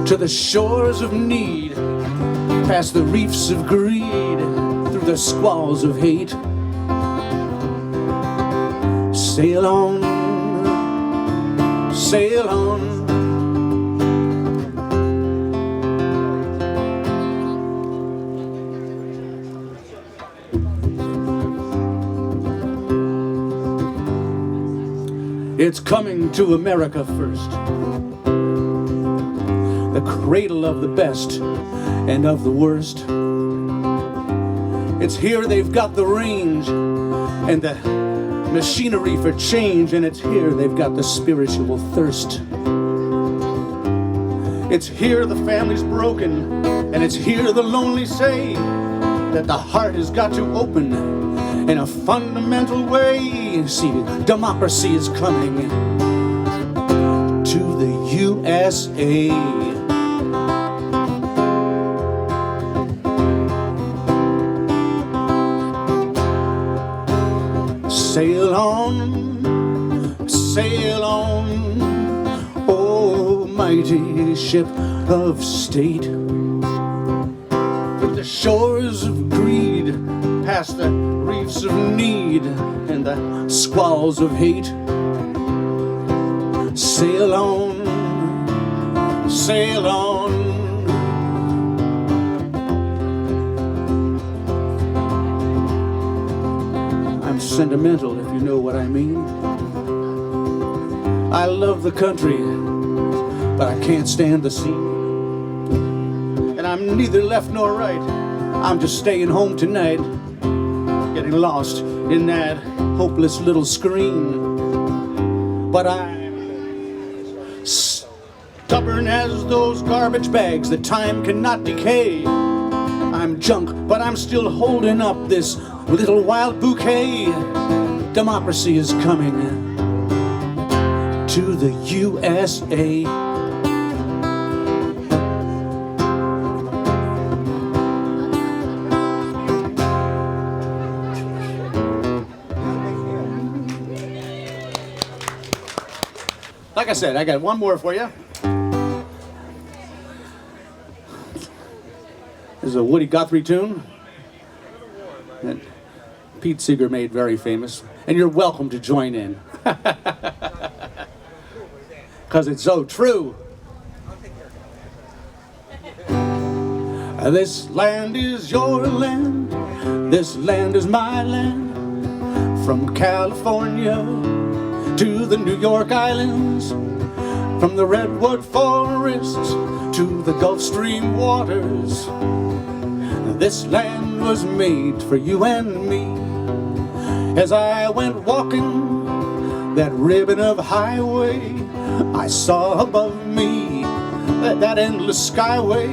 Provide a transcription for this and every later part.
to the shores of need, past the reefs of greed, through the squalls of hate. Sail on, sail on. It's coming to America first, the cradle of the best and of the worst. It's here they've got the range and the machinery for change, and it's here they've got the spiritual thirst. It's here the family's broken, and it's here the lonely say that the heart has got to open in a fundamental way. See, democracy is coming to the USA. Sail on, oh mighty ship of state, through the shores of greed, past the reefs of need and the squalls of hate. Sail on, sail on. I'm sentimental, if you know what I mean. I love the country, but I can't stand the sea. And I'm neither left nor right. I'm just staying home tonight, getting lost in that hopeless little screen. But I'm stubborn as those garbage bags that time cannot decay. I'm junk, but I'm still holding up this little wild bouquet. Democracy is coming to the USA. Like I said, I got one more for you. This is a Woody Guthrie tune that Pete Seeger made very famous. And you're welcome to join in. Because it's so true. This land is your land. This land is my land. From California to the New York Islands, from the redwood forests to the Gulf Stream waters. This land was made for you and me. As I went walking that ribbon of highway, I saw above me that endless skyway,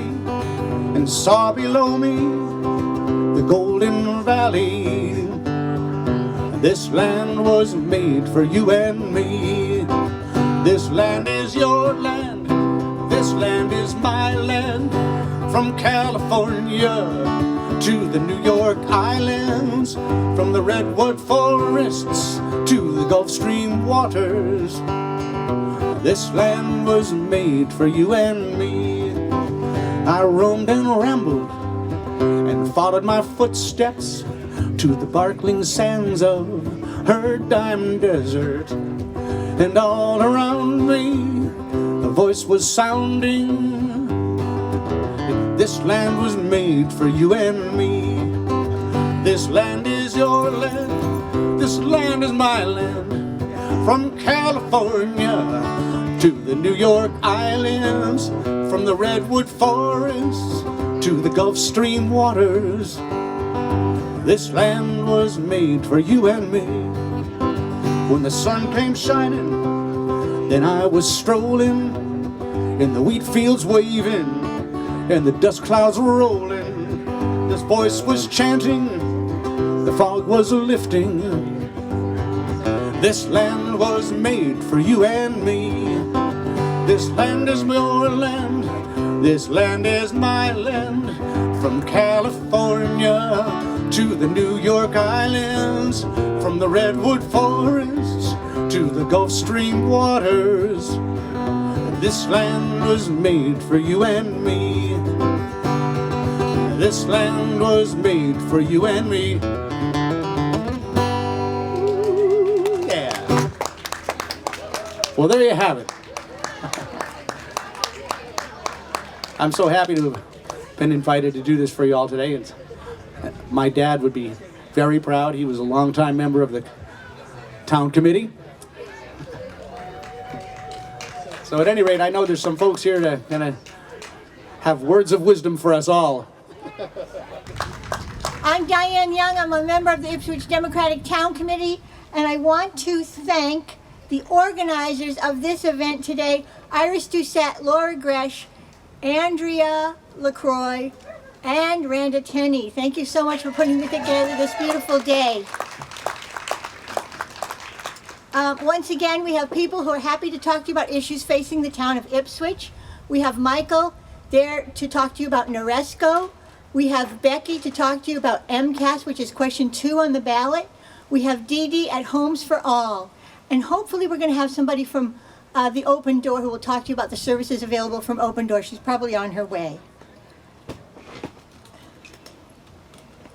and saw below me the Golden Valley. This land was made for you and me. This land is your land. This land is my land. From California to the New York Islands, from the redwood forests to the Gulf Stream waters. This land was made for you and me. I roamed and rambled and followed my footsteps to the sparkling sands of her diamond desert. And all around me a voice was sounding, this land was made for you and me. This land is your land. This land is my land. From California to the New York Islands, from the redwood forests to the Gulf Stream waters. This land was made for you and me. When the sun came shining, then I was strolling in the wheat fields waving and the dust clouds rolling. This voice was chanting, the fog was lifting. This land was made for you and me. This land is your land. This land is my land. From California to the New York Islands, from the redwood forests to the Gulf Stream waters. This land was made for you and me. This land was made for you and me. Ooh, yeah. Well, there you have it. I'm so happy to have been invited to do this for you all today. And my dad would be very proud. He was a longtime member of the town committee. So at any rate, I know there's some folks here that gonna have words of wisdom for us all. I'm Diane Young. I'm a member of the Ipswich Democratic Town Committee, and I want to thank the organizers of this event today, Iris Doucette, Laura Gresh, Andrea LaCroix, and Randa Tenney. Thank you so much for putting together this beautiful day. Once again, we have people who are happy to talk to you about issues facing the town of Ipswich. We have Michael there to talk to you about NORESCO. We have Becky to talk to you about MCAS, which is question 2 on the ballot. We have Dee Dee at Homes for All. And hopefully we're going to have somebody from the Open Door who will talk to you about the services available from Open Door. She's probably on her way.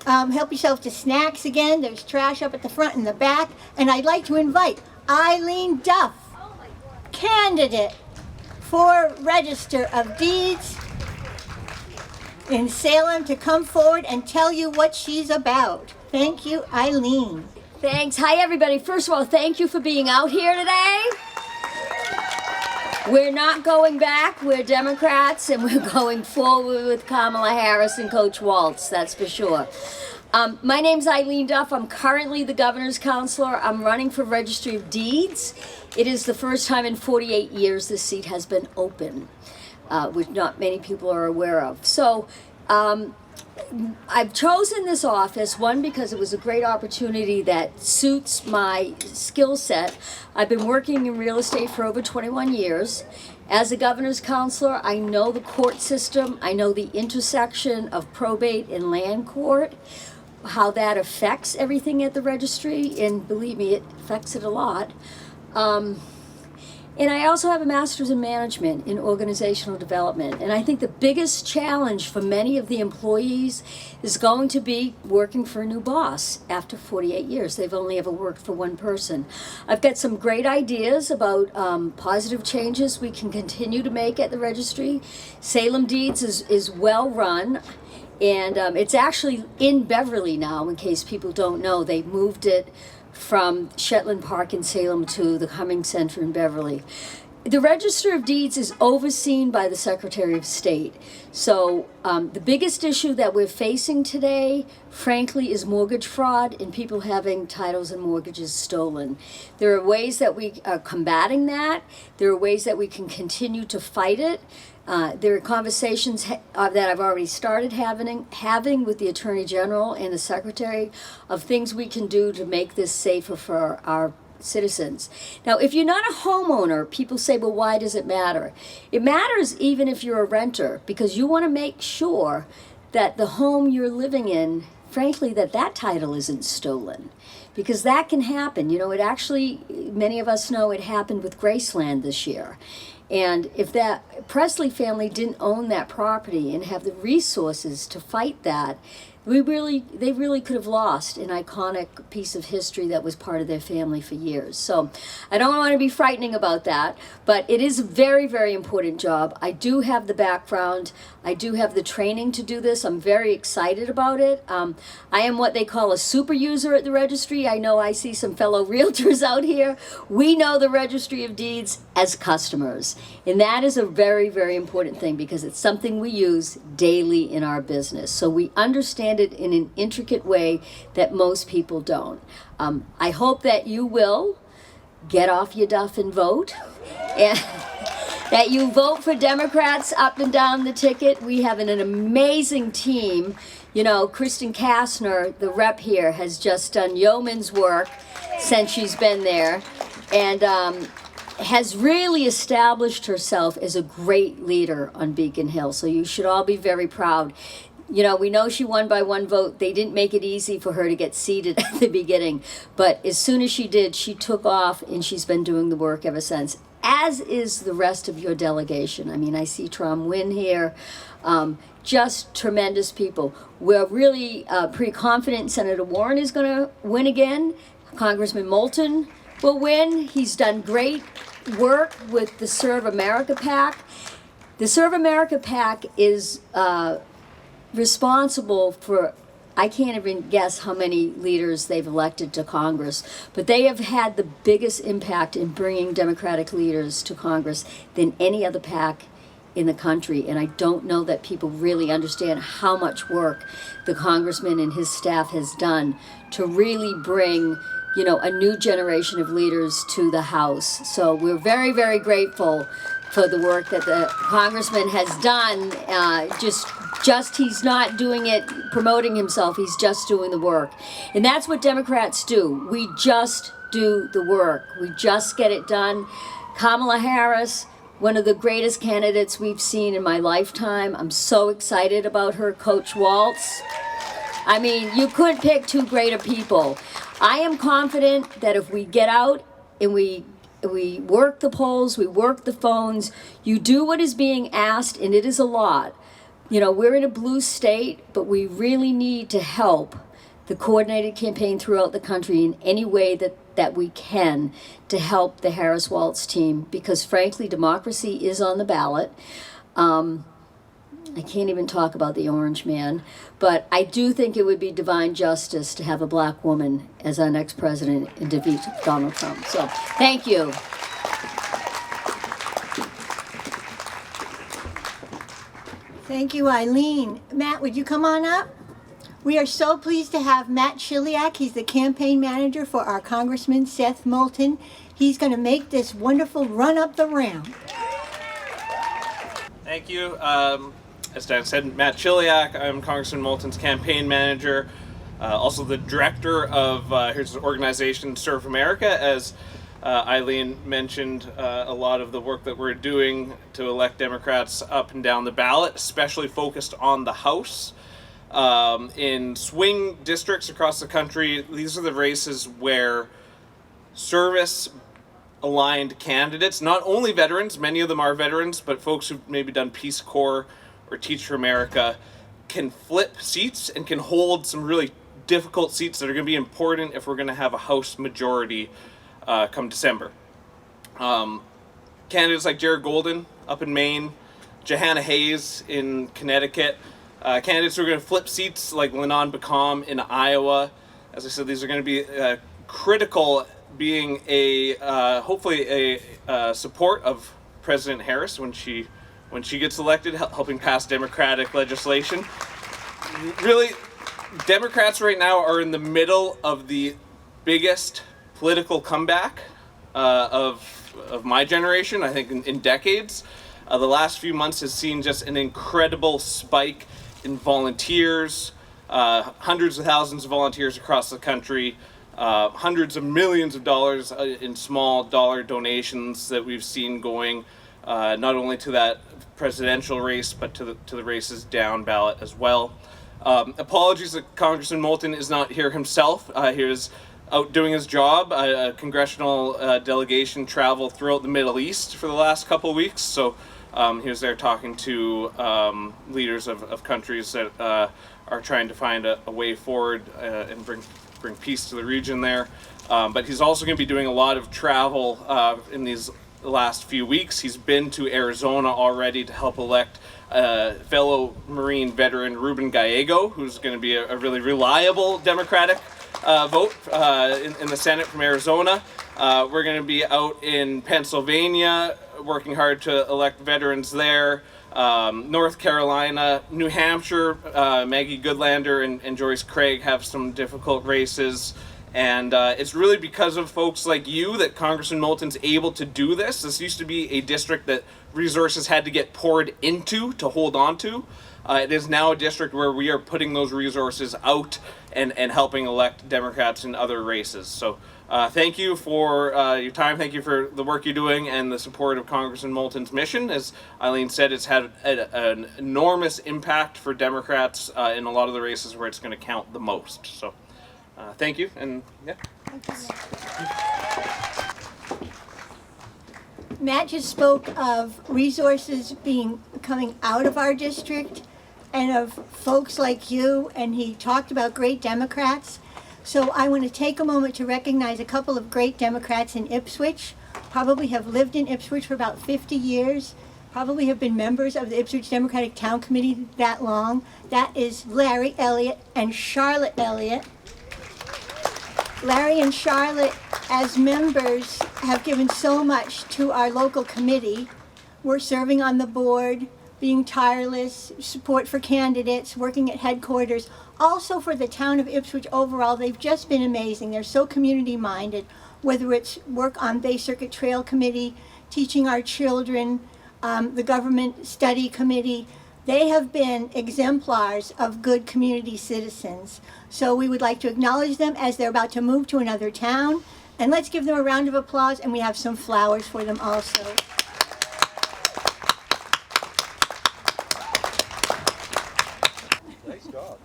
Help yourself to snacks again. There's trash up at the front and the back. And I'd like to invite Eileen Duff, candidate for Register of Deeds in Salem, to come forward and tell you what she's about. Thank you, Eileen. Thanks. Hi, everybody. First of all, thank you for being out here today. We're not going back. We're Democrats, and we're going forward with Kamala Harris and Coach Waltz, that's for sure. My name's Eileen Duff. I'm currently the governor's counselor. I'm running for Registry of Deeds. It is the first time in 48 years this seat has been open, which not many people are aware of. So I've chosen this office, one, because it was a great opportunity that suits my skill set. I've been working in real estate for over 21 years. As a governor's counselor, I know the court system. I know the intersection of probate and land court, how that affects everything at the registry, and believe me, it affects it a lot. And I also have a master's in management in organizational development. And I think the biggest challenge for many of the employees is going to be working for a new boss after 48 years. They've only ever worked for one person. I've got some great ideas about positive changes we can continue to make at the registry. Salem Deeds is well run. And it's actually in Beverly now, in case people don't know. They moved it from Shetland Park in Salem to the Cummings Center in Beverly. The Register of Deeds is overseen by the Secretary of State. So the biggest issue that we're facing today, frankly, is mortgage fraud and people having titles and mortgages stolen. There are ways that we are combating that. There are ways that we can continue to fight it. There are conversations that I've already started having with the Attorney General and the Secretary of things we can do to make this safer for our citizens. Now, if you're not a homeowner, people say, well, why does it matter? It matters even if you're a renter, because you want to make sure that the home you're living in, frankly, that title isn't stolen. Because that can happen. You know, it actually, many of us know it happened with Graceland this year. And if that Presley family didn't own that property and have the resources to fight that, they really could have lost an iconic piece of history that was part of their family for years. So I don't want to be frightening about that, but it is a very, very important job. I do have the background. I do have the training to do this. I'm very excited about it. I am what they call a super user at the registry. I know I see some fellow realtors out here. We know the Registry of Deeds as customers. And that is a very, very important thing because it's something we use daily in our business. So we understand it in an intricate way that most people don't. I hope that you will get off your duff and vote. And that you vote for Democrats up and down the ticket. We have an amazing team. You know, Kristen Kastner, the rep here, has just done yeoman's work since she's been there, and has really established herself as a great leader on Beacon Hill. So you should all be very proud. You know, we know she won by one vote. They didn't make it easy for her to get seated at the beginning. But as soon as she did, she took off, and she's been doing the work ever since. as is the rest of your delegation. I mean, I see Trom Wynn here. Just tremendous people. We're really pretty confident Senator Warren is going to win again. Congressman Moulton will win. He's done great work with the Serve America PAC. The Serve America PAC is responsible for, I can't even guess how many leaders they've elected to Congress, but they have had the biggest impact in bringing Democratic leaders to Congress than any other PAC in the country. And I don't know that people really understand how much work the congressman and his staff has done to really bring, you know, a new generation of leaders to the House. So we're very, very grateful for the work that the congressman has done. Just he's not doing it promoting himself, he's just doing the work. And that's what Democrats do. We just do the work. We just get it done. Kamala Harris, one of the greatest candidates we've seen in my lifetime. I'm so excited about her. Coach Waltz. I mean, you couldn't pick two greater people. I am confident that if we get out and we work the polls, we work the phones, you do what is being asked, and it is a lot. You know, we're in a blue state, but we really need to help the coordinated campaign throughout the country in any way that we can to help the Harris-Waltz team, because frankly, democracy is on the ballot. I can't even talk about the orange man, but I do think it would be divine justice to have a black woman as our next president and defeat Donald Trump. So, thank you. Thank you, Eileen. Matt, would you come on up? We are so pleased to have Matt Chiliak. He's the campaign manager for our Congressman Seth Moulton. He's going to make this wonderful run up the ramp. Thank you. As Dan said, Matt Chiliak. I'm Congressman Moulton's campaign manager, also the director of his organization, Serve America. As Eileen mentioned, a lot of the work that we're doing to elect Democrats up and down the ballot, especially focused on the House. In swing districts across the country, these are the races where service-aligned candidates, not only veterans, many of them are veterans, but folks who've maybe done Peace Corps or Teach for America, can flip seats and can hold some really difficult seats that are going to be important if we're going to have a House majority come December. Candidates like Jared Golden up in Maine, Johanna Hayes in Connecticut, candidates who are going to flip seats like Lennon Bacom in Iowa. As I said, these are going to be critical, being hopefully a support of President Harris when she gets elected, helping pass Democratic legislation. Really, Democrats right now are in the middle of the biggest political comeback of my generation, I think in decades. The last few months has seen just an incredible spike in volunteers, hundreds of thousands of volunteers across the country, hundreds of millions of dollars in small dollar donations that we've seen going not only to that presidential race, but to the races down ballot as well. Apologies that Congressman Moulton is not here himself. He was out doing his job. A congressional delegation traveled throughout the Middle East for the last couple of weeks, so he was there talking to leaders of countries that are trying to find a way forward and bring peace to the region there. But he's also going to be doing a lot of travel in these last few weeks. He's been to Arizona already to help elect fellow Marine veteran Ruben Gallego, who's going to be a really reliable Democratic vote in the Senate from Arizona. We're going to be out in Pennsylvania working hard to elect veterans there. North Carolina, New Hampshire, Maggie Goodlander and Joyce Craig have some difficult races. And it's really because of folks like you that Congressman Moulton's able to do this. This used to be a district that resources had to get poured into to hold on to. It is now a district where we are putting those resources out and helping elect Democrats in other races. So thank you for your time. Thank you for the work you're doing and the support of Congressman Moulton's mission. As Eileen said, it's had an enormous impact for Democrats in a lot of the races where it's going to count the most. So. Thank you, and yeah. Thank you. Matt just spoke of resources coming out of our district and of folks like you, and he talked about great Democrats. So I want to take a moment to recognize a couple of great Democrats in Ipswich, probably have lived in Ipswich for about 50 years, probably have been members of the Ipswich Democratic Town Committee that long. That is Larry Elliott and Charlotte Elliott. Larry and Charlotte, as members, have given so much to our local committee. We're serving on the board, being tireless, support for candidates, working at headquarters. Also for the town of Ipswich overall, they've just been amazing. They're so community-minded, whether it's work on Bay Circuit Trail Committee, teaching our children, the government study committee. They have been exemplars of good community citizens. So we would like to acknowledge them as they're about to move to another town. And let's give them a round of applause, and we have some flowers for them also. Nice job.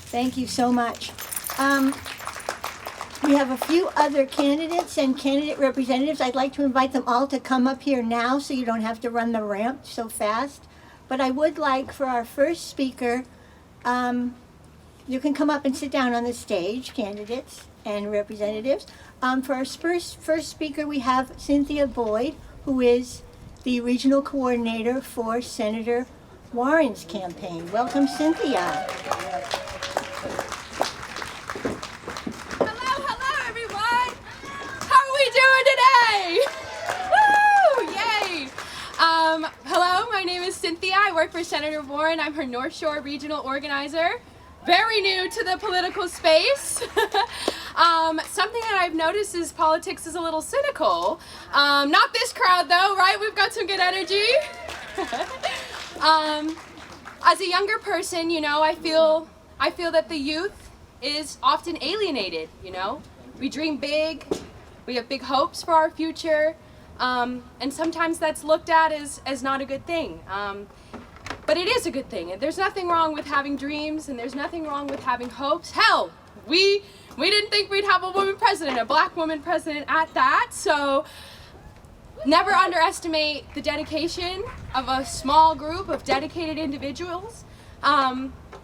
Thank you so much. We have a few other candidates and candidate representatives. I'd like to invite them all to come up here now so you don't have to run the ramp so fast. But I would like for our first speaker, you can come up and sit down on the stage, candidates and representatives. For our first speaker, we have Cynthia Boyd, who is the regional coordinator for Senator Warren's campaign. Welcome, Cynthia. Hello, my name is Cynthia. I work for Senator Warren. I'm her North Shore regional organizer. Very new to the political space. Something that I've noticed is politics is a little cynical. Not this crowd though, right? We've got some good energy. As a younger person, you know, I feel that the youth is often alienated, you know. We dream big, we have big hopes for our future. And sometimes that's looked at as not a good thing. But it is a good thing. There's nothing wrong with having dreams, and there's nothing wrong with having hopes. Hell, we didn't think we'd have a woman president, a black woman president at that. So never underestimate the dedication of a small group of dedicated individuals.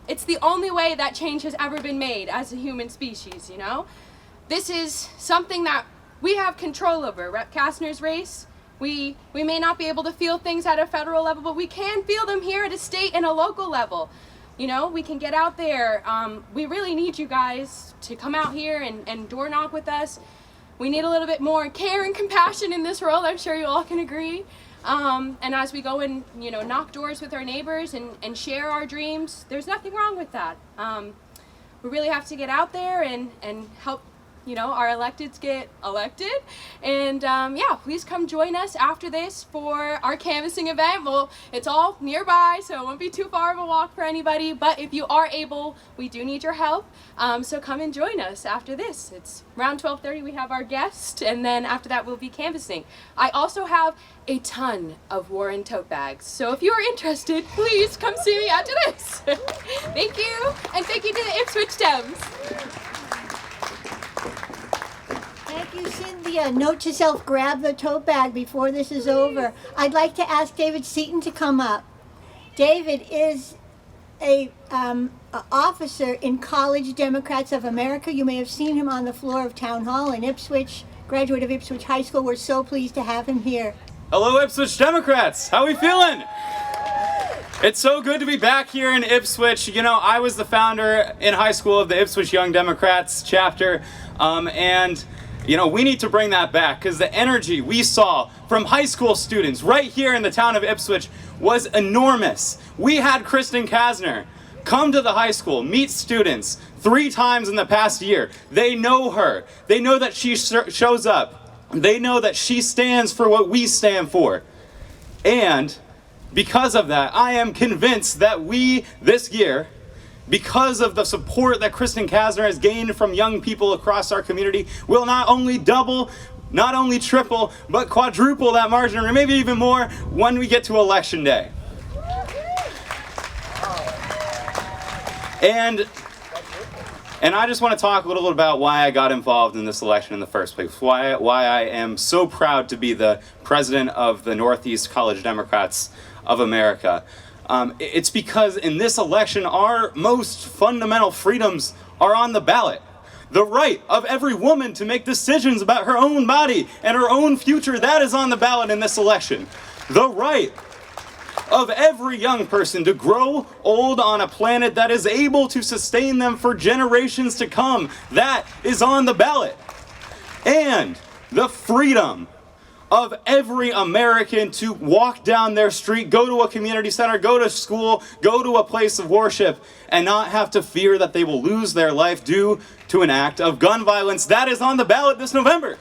It's the only way that change has ever been made as a human species, you know? This is something that we have control over. Rep. Kastner's race, we may not be able to feel things at a federal level, but we can feel them here at a state and a local level. You know, we can get out there. We really need you guys to come out here and door knock with us. We need a little bit more care and compassion in this world. I'm sure you all can agree. And as we go and, you know, knock doors with our neighbors and share our dreams, there's nothing wrong with that. We really have to get out there and help, you know, our electeds get elected. And yeah, please come join us after this for our canvassing event. Well, it's all nearby, so it won't be too far of a walk for anybody, but if you are able, we do need your help. So come and join us after this. It's around 12:30, we have our guest, and then after that we'll be canvassing. I also have a ton of Warren tote bags, so if you are interested, please come see me after this. Thank you, and thank you to the Ipswich Dems. Thank you, Cynthia. Note to self, grab the tote bag before this is over. I'd like to ask David Seaton to come up. David is a officer in College Democrats of America. You may have seen him on the floor of Town Hall in Ipswich, graduate of Ipswich High School. We're so pleased to have him here. Hello, Ipswich Democrats. How are we feeling? It's so good to be back here in Ipswich. You know, I was the founder in high school of the Ipswich Young Democrats chapter, and you know, we need to bring that back because the energy we saw from high school students right here in the town of Ipswich was enormous. We had Kristen Kasner come to the high school, meet students 3 times in the past year. They know her. They know that she shows up. They know that she stands for what we stand for. And because of that, I am convinced that we, this year, because of the support that Kristen Kasner has gained from young people across our community, will not only double, not only triple, but quadruple that margin, or maybe even more, when we get to Election Day. And I just want to talk a little bit about why I got involved in this election in the first place, why I am so proud to be the president of the Northeast College Democrats of America. It's because in this election, our most fundamental freedoms are on the ballot. The right of every woman to make decisions about her own body and her own future, that is on the ballot in this election. The right of every young person to grow old on a planet that is able to sustain them for generations to come, that is on the ballot. And the freedom of every American to walk down their street, go to a community center, go to school, go to a place of worship, and not have to fear that they will lose their life due to an act of gun violence. That is on the ballot this November.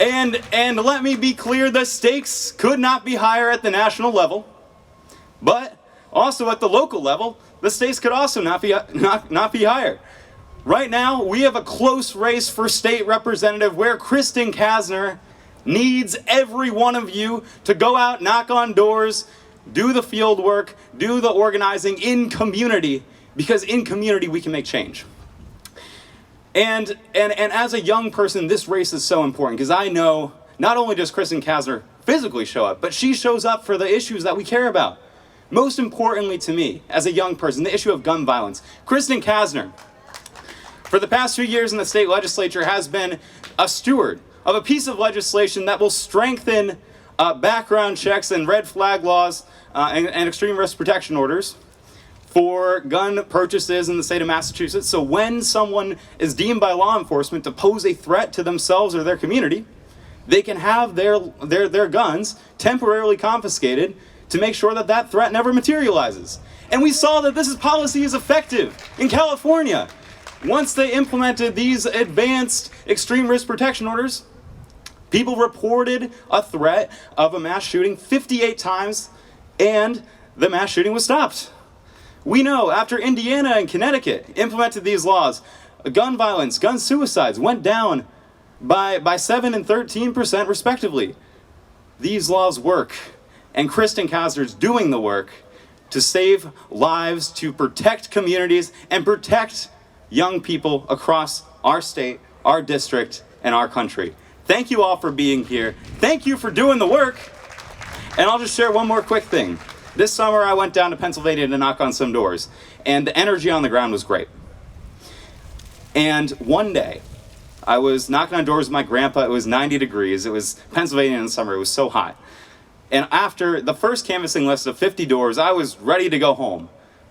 And let me be clear, the stakes could not be higher at the national level, but also at the local level, the stakes could also not be higher. Right now, we have a close race for state representative where Kristen Kasner needs every one of you to go out, knock on doors, do the field work, do the organizing in community, because in community we can make change. And as a young person, this race is so important because I know not only does Kristen Kasner physically show up, but she shows up for the issues that we care about. Most importantly to me, as a young person, the issue of gun violence. Kristen Kasner, for the past 2 years in the state legislature, has been a steward of a piece of legislation that will strengthen background checks and red flag laws and extreme risk protection orders for gun purchases in the state of Massachusetts. So when someone is deemed by law enforcement to pose a threat to themselves or their community, they can have their guns temporarily confiscated to make sure that that threat never materializes. And we saw that this policy is effective in California. Once they implemented these advanced extreme risk protection orders, people reported a threat of a mass shooting 58 times, and the mass shooting was stopped. We know after Indiana and Connecticut implemented these laws, gun violence, gun suicides went down by 7 and 13% respectively. These laws work, and Kristen Kasner's doing the work to save lives, to protect communities, and protect young people across our state, our district, and our country. Thank you all for being here. Thank you for doing the work. And I'll just share one more quick thing. This summer I went down to Pennsylvania to knock on some doors, and the energy on the ground was great. And one day, I was knocking on doors with my grandpa. It was 90 degrees. It was Pennsylvania in the summer. It was so hot. And after the first canvassing list of 50 doors, I was ready to go home.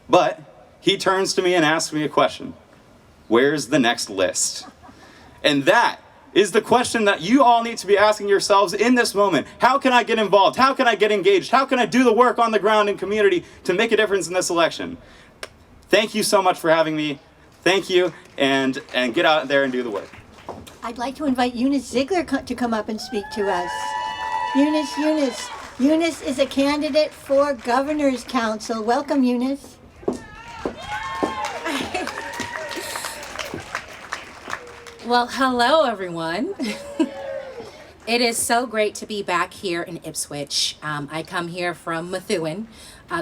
But he turns to me and asks me a question. Where's the next list? And that is the question that you all need to be asking yourselves in this moment. How can I get involved? How can I get engaged? How can I do the work on the ground in community to make a difference in this election? Thank you so much for having me. Thank you, and get out there and do the work. I'd like to invite Eunice Ziegler to come up and speak to us. Eunice is a candidate for Governor's Council. Welcome, Eunice. Well, hello, everyone. It is so great to be back here in Ipswich. I come here from Methuen,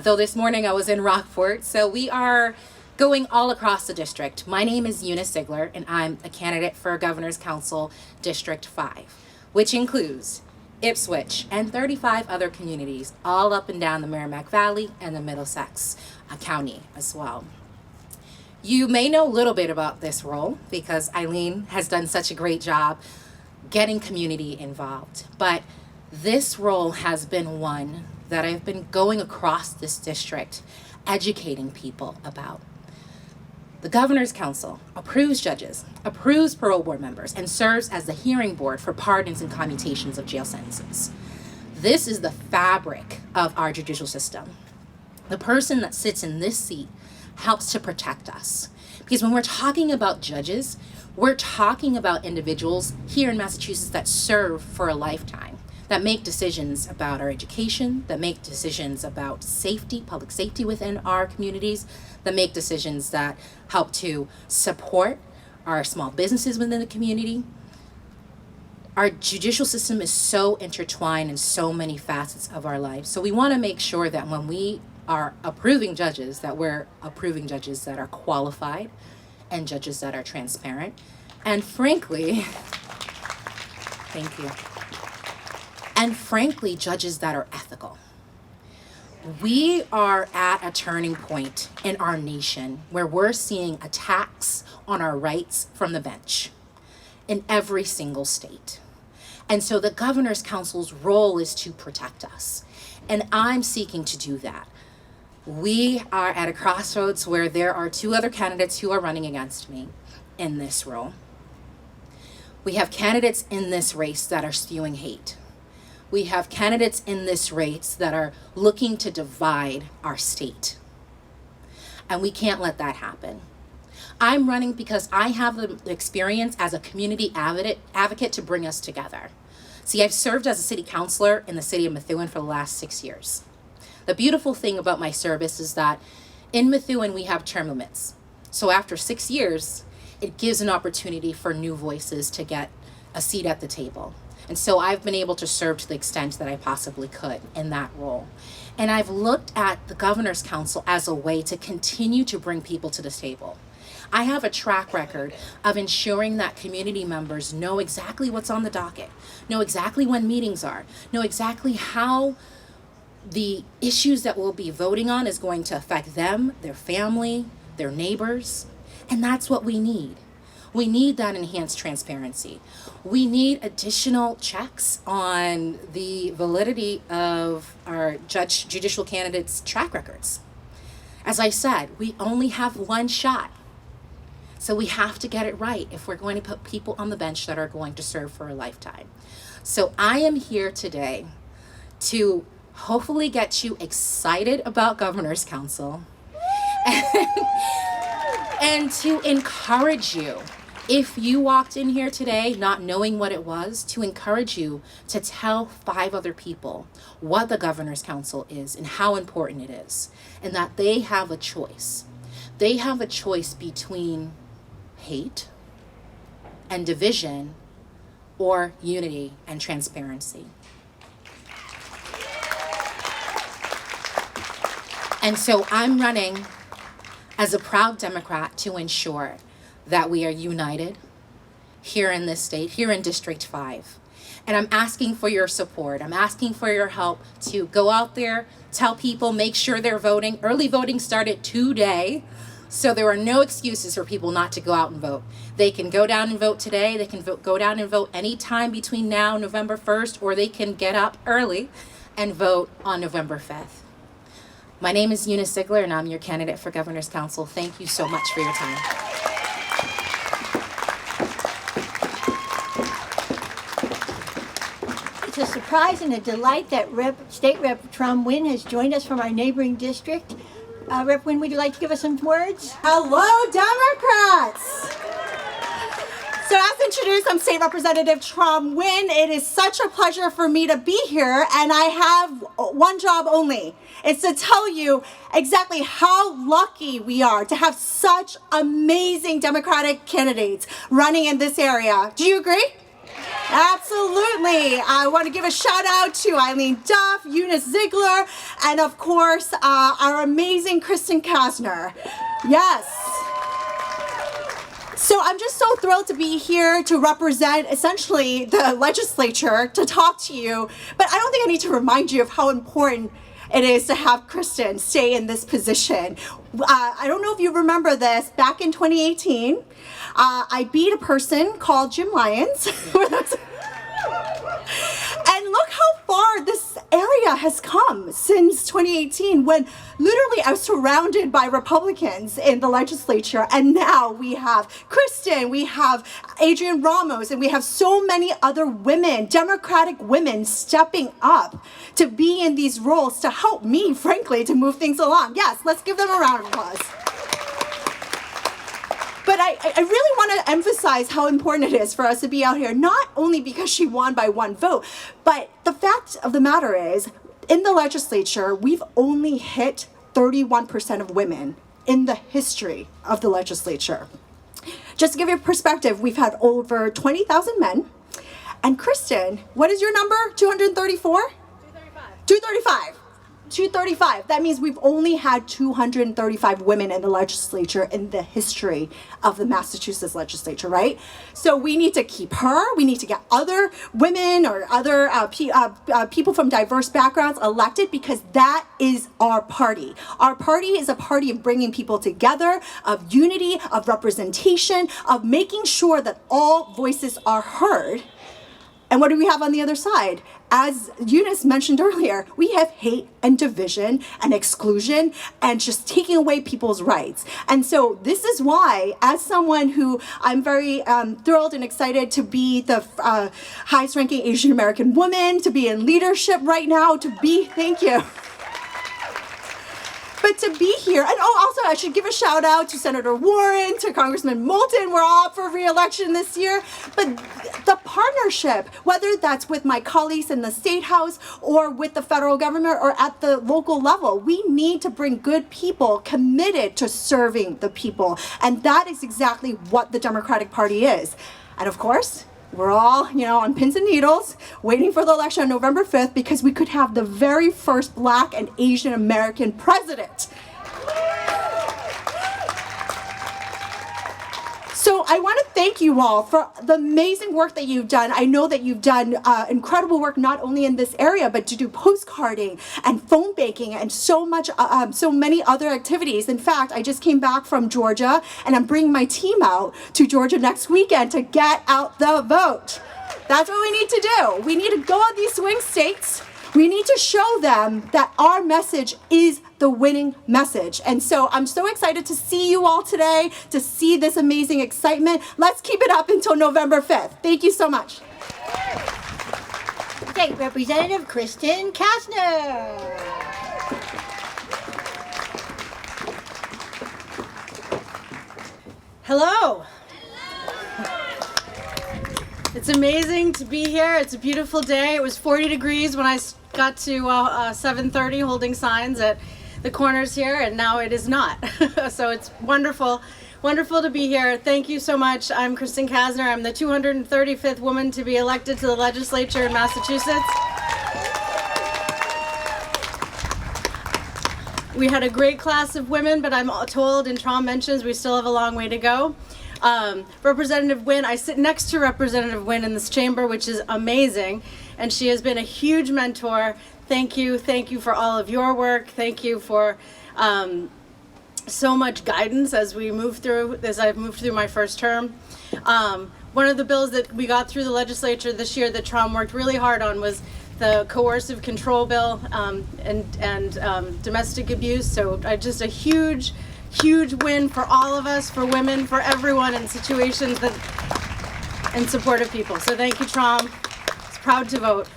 though this morning I was in Rockport. So we are going all across the district. My name is Eunice Ziegler, and I'm a candidate for Governor's Council District 5, which includes Ipswich and 35 other communities, all up and down the Merrimack Valley and the Middlesex County as well. You may know a little bit about this role because Eileen has done such a great job getting community involved. But this role has been one that I've been going across this district, educating people about. The Governor's Council approves judges, approves parole board members, and serves as the hearing board for pardons and commutations of jail sentences. This is the fabric of our judicial system. The person that sits in this seat helps to protect us. Because when we're talking about judges, we're talking about individuals here in Massachusetts that serve for a lifetime, that make decisions about our education, that make decisions about safety, public safety within our communities, that make decisions that help to support our small businesses within the community. Our judicial system is so intertwined in so many facets of our lives. So we want to make sure that when we are approving judges, that we're approving judges that are qualified and judges that are transparent. And frankly, thank you. And frankly, judges that are ethical. We are at a turning point in our nation where we're seeing attacks on our rights from the bench in every single state. And so the Governor's Council's role is to protect us. And I'm seeking to do that. We are at a crossroads where there are two other candidates who are running against me in this role. We have candidates in this race that are spewing hate. We have candidates in this race that are looking to divide our state. And we can't let that happen. I'm running because I have the experience as a community advocate to bring us together. See, I've served as a city councilor in the city of Methuen for the last 6 years. The beautiful thing about my service is that in Methuen we have term limits. So after 6 years, it gives an opportunity for new voices to get a seat at the table. And so I've been able to serve to the extent that I possibly could in that role. And I've looked at the Governor's Council as a way to continue to bring people to the table. I have a track record of ensuring that community members know exactly what's on the docket, know exactly when meetings are, know exactly how the issues that we'll be voting on is going to affect them, their family, their neighbors. And that's what we need. We need that enhanced transparency. We need additional checks on the validity of our judicial candidates' track records. As I said, we only have one shot. So we have to get it right if we're going to put people on the bench that are going to serve for a lifetime. So I am here today to hopefully get you excited about Governor's Council and to encourage you. If you walked in here today not knowing what it was, to encourage you to tell 5 other people what the Governor's Council is and how important it is, and that they have a choice. They have a choice between hate and division or unity and transparency. And so I'm running as a proud Democrat to ensure that we are united here in this state, here in District 5. And I'm asking for your support. I'm asking for your help to go out there, tell people, make sure they're voting. Early voting started today, so there are no excuses for people not to go out and vote. They can go down and vote today. They can go down and vote anytime between now and November 1st, or they can get up early and vote on November 5th. My name is Eunice Ziegler, and I'm your candidate for Governor's Council. Thank you so much for your time. It's a surprise and a delight that State Rep Trom Wynn has joined us from our neighboring district. Rep Wynn, would you like to give us some words? Hello, Democrats! So as introduced, I'm State Representative Trom Wynn. It is such a pleasure for me to be here, and I have one job only. It's to tell you exactly how lucky we are to have such amazing Democratic candidates running in this area. Do you agree? Absolutely. I want to give a shout out to Eileen Duff, Eunice Ziegler, and of course, our amazing Kristen Kasner. Yes. So I'm just so thrilled to be here to represent essentially the legislature, to talk to you, but I don't think I need to remind you of how important it is to have Kristen stay in this position. I don't know if you remember this, back in 2018, I beat a person called Jim Lyons. And look how far this area has come since 2018, when literally I was surrounded by Republicans in the legislature, and now we have Kristen, we have Adrienne Ramos, and we have so many other women, Democratic women, stepping up to be in these roles to help me, frankly, to move things along. Yes, let's give them a round of applause. But I really want to emphasize how important it is for us to be out here, not only because she won by 1 vote, but the fact of the matter is, in the legislature, we've only hit 31% of women in the history of the legislature. Just to give you a perspective, we've had over 20,000 men. And Kristen, what is your number? 234? 235. 235. 235. That means we've only had 235 women in the legislature in the history of the Massachusetts legislature, right? So we need to keep her. We need to get other women or other people from diverse backgrounds elected, because that is our party. Our party is a party of bringing people together, of unity, of representation, of making sure that all voices are heard. And what do we have on the other side? As Eunice mentioned earlier, we have hate and division and exclusion and just taking away people's rights. And so this is why, as someone who I'm very thrilled and excited to be the highest ranking Asian American woman, to be in leadership right now, thank you. But to be here, and also I should give a shout out to Senator Warren, to Congressman Moulton. We're all up for re-election this year. But the partnership, whether that's with my colleagues in the State House or with the federal government or at the local level, we need to bring good people committed to serving the people. And that is exactly what the Democratic Party is. And of course, we're all, on pins and needles, waiting for the election on November 5th, because we could have the very first Black and Asian American president. So I want to thank you all for the amazing work that you've done. I know that you've done incredible work not only in this area, but to do postcarding and phone banking and so many other activities. In fact, I just came back from Georgia, and I'm bringing my team out to Georgia next weekend to get out the vote. That's what we need to do. We need to go on these swing states. We need to show them that our message is the winning message. And so I'm so excited to see you all today, to see this amazing excitement. Let's keep it up until November 5th. Thank you so much. Okay, Representative Kristen Kastner. Hello. It's amazing to be here. It's a beautiful day. It was 40 degrees when I got to 7:30 holding signs at the corners here, and now it is not. So it's wonderful to be here. Thank you so much. I'm Kristen Kastner. I'm the 235th woman to be elected to the legislature in Massachusetts. We had a great class of women, but I'm told, and Trom mentions, we still have a long way to go. Representative Wynn, I sit next to Representative Wynn in this chamber, which is amazing, and she has been a huge mentor. Thank you for all of your work. Thank you for so much guidance as I've moved through my first term. One of the bills that we got through the legislature this year that Trom worked really hard on was the coercive control bill and domestic abuse. So just a huge win for all of us, for women, for everyone in situations in support of people. So thank you, Trom. It's proud to vote.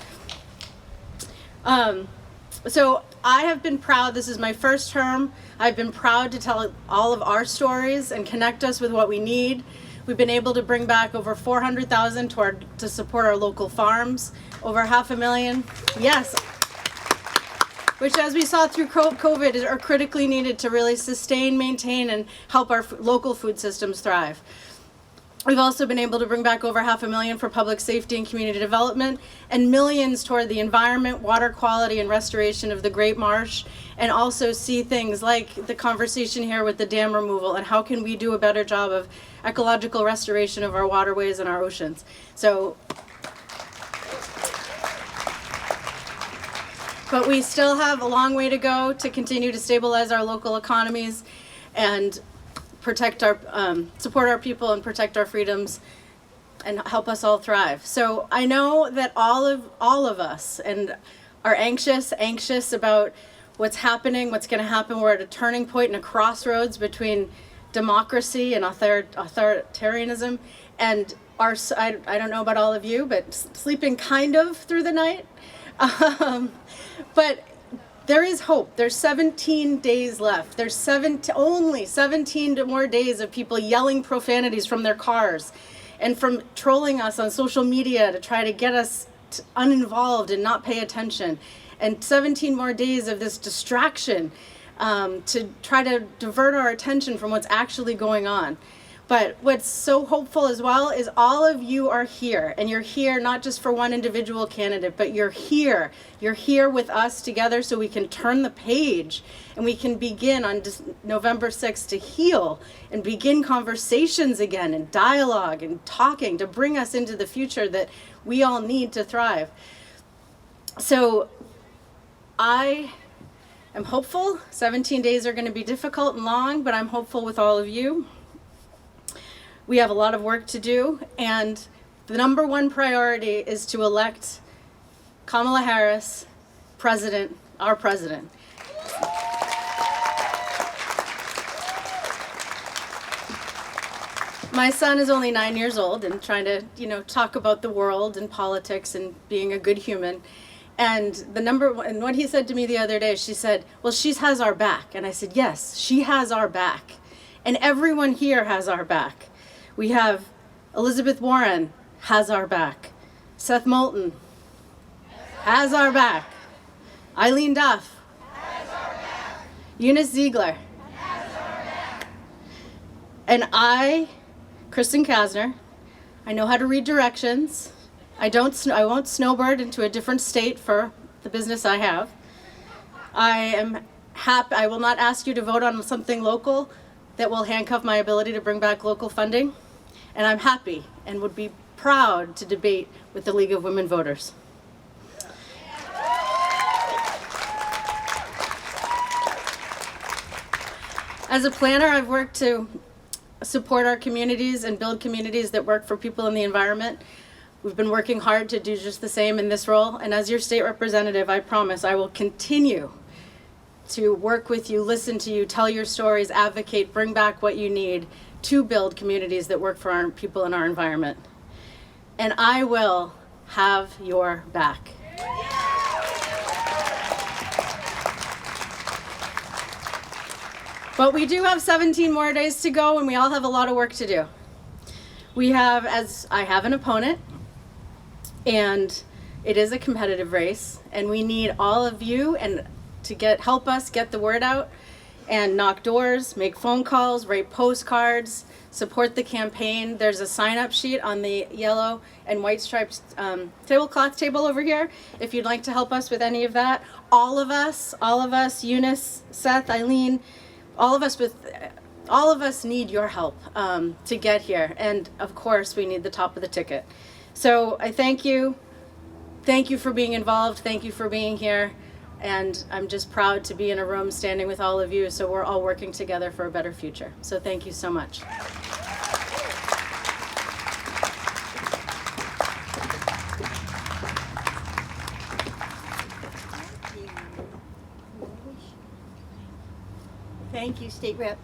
So I have been proud, this is my first term, I've been proud to tell all of our stories and connect us with what we need. We've been able to bring back over $400,000 to support our local farms, over $500,000, yes, which, as we saw through COVID, are critically needed to really sustain, maintain, and help our local food systems thrive. We've also been able to bring back over $500,000 for public safety and community development, and millions toward the environment, water quality, and restoration of the Great Marsh, and also see things like the conversation here with the dam removal and how can we do a better job of ecological restoration of our waterways and our oceans. So, but we still have a long way to go to continue to stabilize our local economies and protect our, support our people and protect our freedoms and help us all thrive. So I know that all of us and are anxious about what's happening, what's going to happen. We're at a turning point and a crossroads between democracy and authoritarianism, and I don't know about all of you, but sleeping kind of through the night. But there is hope. There's 17 days left. There's only 17 more days of people yelling profanities from their cars and from trolling us on social media to try to get us uninvolved and not pay attention. And 17 more days of this distraction to try to divert our attention from what's actually going on. But what's so hopeful as well is all of you are here, and you're here not just for one individual candidate, but you're here. You're here with us together so we can turn the page and we can begin on November 6th to heal and begin conversations again and dialogue and talking to bring us into the future that we all need to thrive. So I am hopeful. 17 days are going to be difficult and long, but I'm hopeful with all of you. We have a lot of work to do, and the number one priority is to elect Kamala Harris, president, our president. My son is only 9 years old and trying to, talk about the world and politics and being a good human. And and what he said to me the other day, she said, well, she has our back. And I said, yes, she has our back. And everyone here has our back. We have Elizabeth Warren has our back. Seth Moulton has our back. Eileen Duff has our back. Eunice Ziegler has our back. And I, Kristen Kasner, I know how to read directions. I won't snowbird into a different state for the business I have. I am happy. I will not ask you to vote on something local that will handcuff my ability to bring back local funding. And I'm happy and would be proud to debate with the League of Women Voters. As a planner, I've worked to support our communities and build communities that work for people in the environment. We've been working hard to do just the same in this role. And as your state representative, I promise I will continue to work with you, listen to you, tell your stories, advocate, bring back what you need to build communities that work for our people in our environment. And I will have your back. But we do have 17 more days to go, and we all have a lot of work to do. I have an opponent, and it is a competitive race, and we need all of you to help us get the word out and knock doors, make phone calls, write postcards, support the campaign. There's a sign-up sheet on the yellow and white striped tablecloth table over here if you'd like to help us with any of that. All of us, Eunice, Seth, Eileen, all of us need your help to get here. And of course, we need the top of the ticket. So I thank you. Thank you for being involved. Thank you for being here. And I'm just proud to be in a room standing with all of you, so we're all working together for a better future. So thank you so much. Thank you, State Rep.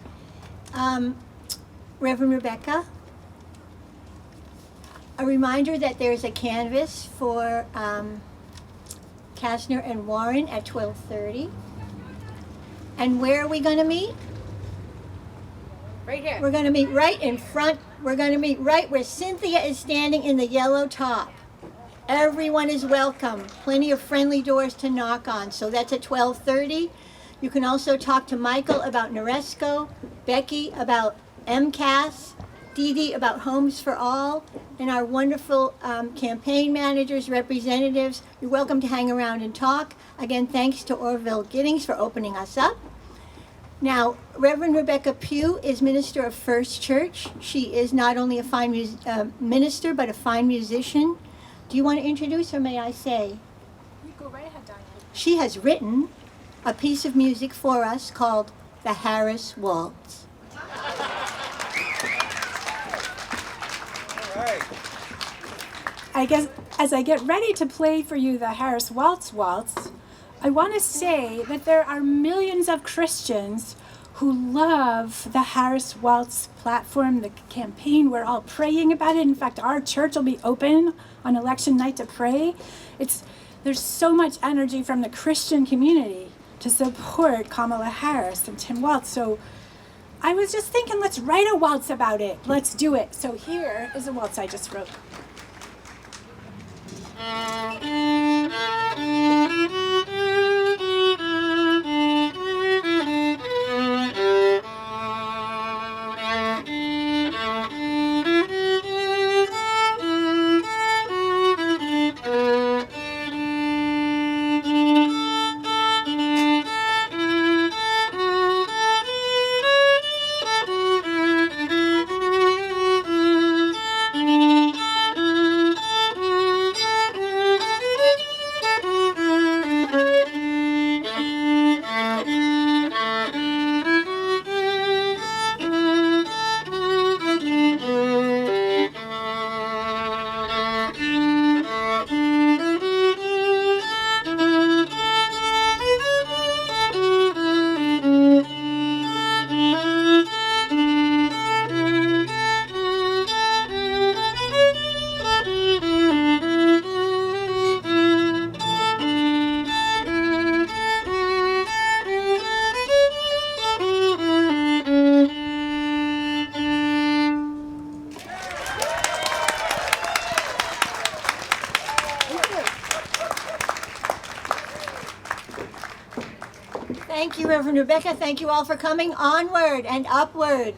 Reverend Rebecca, a reminder that there's a canvas for Kasner and Warren at 12:30. And where are we going to meet? Right here. We're going to meet right in front. We're going to meet right where Cynthia is standing in the yellow top. Everyone is welcome. Plenty of friendly doors to knock on. So that's at 12:30. You can also talk to Michael about Noresco, Becky about MCAS, Dee Dee about Homes for All, and our wonderful campaign managers, representatives. You're welcome to hang around and talk. Again, thanks to Orville Giddings for opening us up. Now, Reverend Rebecca Pugh is minister of First Church. She is not only a fine minister, but a fine musician. Do you want to introduce her, may I say? You go right ahead, Diane. She has written a piece of music for us called the Harris Waltz. I guess as I get ready to play for you the Harris Waltz, I want to say that there are millions of Christians who love the Harris Waltz platform, the campaign. We're all praying about it. In fact, our church will be open on election night to pray. There's so much energy from the Christian community to support Kamala Harris and Tim Walz. So I was just thinking, let's write a waltz about it. Let's do it. So here is a waltz I just wrote. Thank you, Reverend Rebecca. Thank you all for coming. Onward and upward.